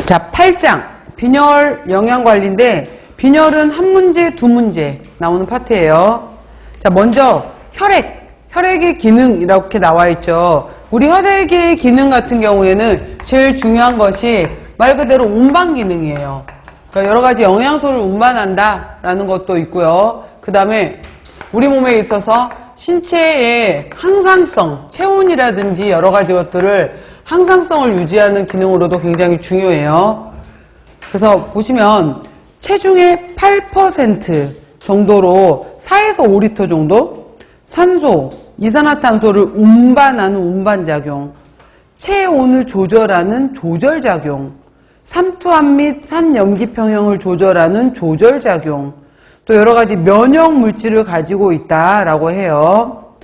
자, 8장 빈혈 영양관리인데 빈혈은 한 문제, 두 문제 나오는 파트예요. 자, 먼저 혈액의 기능 이렇게 나와 있죠. 우리 혈액의 기능 같은 경우에는 제일 중요한 것이 말 그대로 운반 기능이에요. 그러니까 여러 가지 영양소를 운반한다 라는 것도 있고요. 그 다음에 우리 몸에 있어서 신체의 항상성, 체온이라든지 여러 가지 것들을 항상성을 유지하는 기능으로도 굉장히 중요해요. 그래서 보시면 체중의 8% 정도로 4에서 5리터 정도 산소, 이산화탄소를 운반하는 운반작용, 체온을 조절하는 조절작용, 삼투압 및 산염기평형을 조절하는 조절작용, 또 여러가지 면역물질을 가지고 있다라고 해요.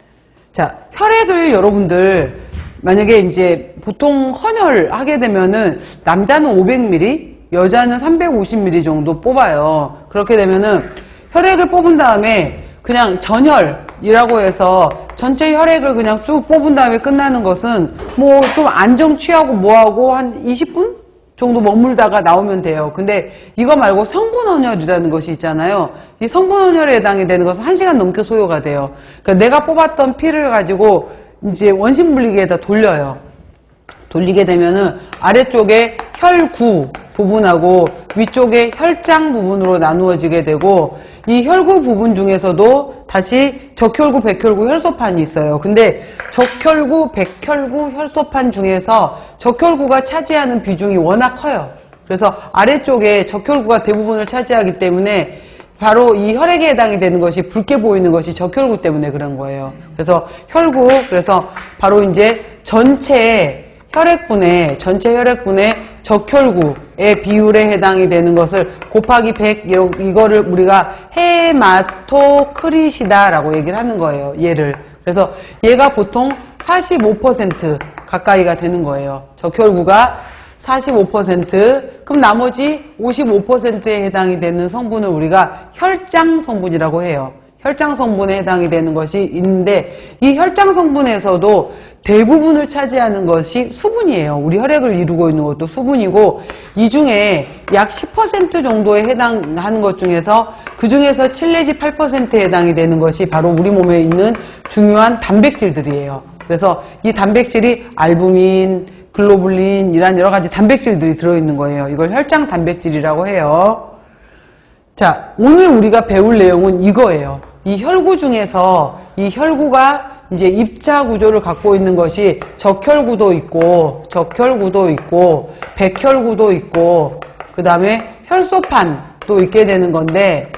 자, 혈액을 여러분들 만약에 이제 보통 헌혈 하게 되면은 남자는 500ml, 여자는 350ml 정도 뽑아요. 그렇게 되면은 혈액을 뽑은 다음에 그냥 전혈이라고 해서 전체 혈액을 그냥 쭉 뽑은 다음에 끝나는 것은 뭐 좀 안정 취하고 뭐하고 한 20분 정도 머물다가 나오면 돼요. 근데 이거 말고 성분헌혈이라는 것이 있잖아요. 이 성분헌혈에 해당이 되는 것은 1시간 넘게 소요가 돼요. 그러니까 내가 뽑았던 피를 가지고 이제 원심분리기에다 돌려요. 돌리게 되면은 아래쪽에 혈구 부분하고 위쪽에 혈장 부분으로 나누어지게 되고, 이 혈구 부분 중에서도 다시 적혈구, 백혈구, 혈소판이 있어요. 근데 적혈구, 백혈구, 혈소판 중에서 적혈구가 차지하는 비중이 워낙 커요. 그래서 아래쪽에 적혈구가 대부분을 차지하기 때문에 바로 이 혈액에 해당이 되는 것이 붉게 보이는 것이 적혈구 때문에 그런 거예요. 그래서 혈구, 그래서 바로 이제 전체 혈액분의 적혈구의 비율에 해당이 되는 것을 곱하기 100, 이거를 우리가 헤마토크리시다라고 얘기를 하는 거예요. 얘를. 그래서 얘가 보통 45% 가까이가 되는 거예요. 적혈구가 45%, 그럼 나머지 55%에 해당이 되는 성분을 우리가 혈장 성분이라고 해요. 혈장 성분에 해당이 되는 것이 있는데, 이 혈장 성분에서도 대부분을 차지하는 것이 수분이에요. 우리 혈액을 이루고 있는 것도 수분이고, 이 중에 약 10% 정도에 해당하는 것 중에서 그 중에서 7 내지 8%에 해당이 되는 것이 바로 우리 몸에 있는 중요한 단백질들이에요. 그래서 이 단백질이 알부민, 글로불린 이란 여러 가지 단백질들이 들어있는 거예요. 이걸 혈장 단백질이라고 해요. 자, 오늘 우리가 배울 내용은 이거예요. 이 혈구 중에서 이 혈구가 이제 입자 구조를 갖고 있는 것이 적혈구도 있고, 백혈구도 있고, 그 다음에 혈소판도 있게 되는 건데,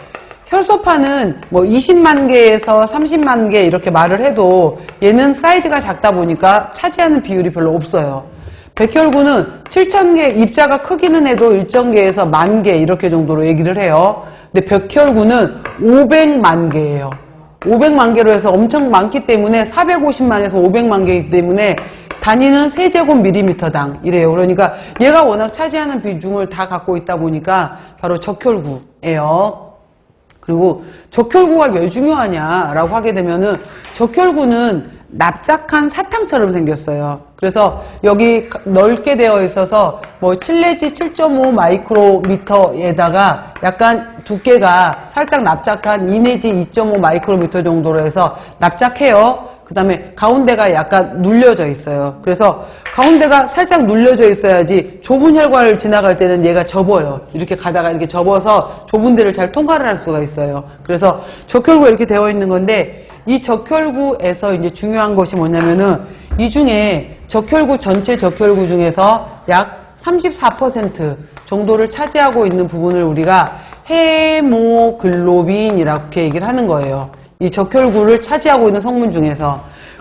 혈소판은 뭐 20만 개에서 30만 개 이렇게 말을 해도 얘는 사이즈가 작다 보니까 차지하는 비율이 별로 없어요. 백혈구는 7,000개, 입자가 크기는 해도 1,000개에서 10,000개 이렇게 정도로 얘기를 해요. 근데 백혈구는 500만 개예요. 500만 개로 해서 엄청 많기 때문에 450만에서 500만 개이기 때문에 단위는 세제곱밀리미터당 이래요. 그러니까 얘가 워낙 차지하는 비중을 다 갖고 있다 보니까 바로 적혈구예요. 그리고 적혈구가 왜 중요하냐라고 하게 되면은 적혈구는 납작한 사탕처럼 생겼어요. 그래서 여기 넓게 되어 있어서 뭐 7 내지 7.5 마이크로미터에다가 약간 두께가 살짝 납작한 2 내지 2.5 마이크로미터 정도로 해서 납작해요. 그 다음에 가운데가 약간 눌려져 있어요. 그래서 가운데가 살짝 눌려져 있어야지 좁은 혈관을 지나갈 때는 얘가 접어요. 이렇게 가다가 이렇게 접어서 좁은 데를 잘 통과를 할 수가 있어요. 그래서 적혈구가 이렇게 되어 있는 건데, 이 적혈구에서 이제 중요한 것이 뭐냐면은 이 중에 전체 적혈구 중에서 약 34% 정도를 차지하고 있는 부분을 우리가 헤모글로빈 이렇게 얘기를 하는 거예요. 이 적혈구를 차지하고 있는 성분 중에서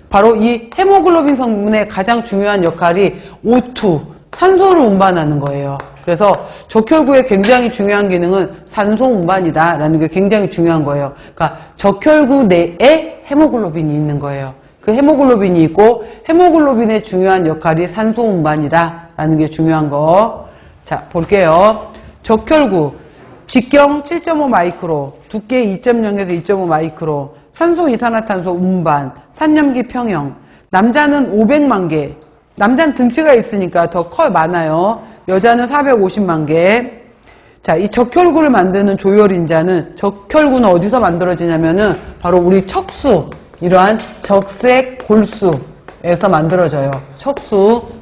바로 이 헤모글로빈 성분의 가장 중요한 역할이 O2, 산소를 운반하는 거예요. 그래서 적혈구의 굉장히 중요한 기능은 산소 운반이다라는 게 굉장히 중요한 거예요. 그러니까 적혈구 내에 헤모글로빈이 있는 거예요. 그 헤모글로빈이 있고, 헤모글로빈의 중요한 역할이 산소 운반이다라는 게 중요한 거. 자, 볼게요. 적혈구 직경 7.5 마이크로, 두께 2.0에서 2.5 마이크로, 산소, 이산화탄소 운반, 산염기 평형. 남자는 500만 개. 남자는 등치가 있으니까 더 많아요. 여자는 450만 개. 자, 이 적혈구를 만드는 조혈인자는, 적혈구는 어디서 만들어지냐면은 바로 우리 척수, 이러한 적색 골수에서 만들어져요. 척수.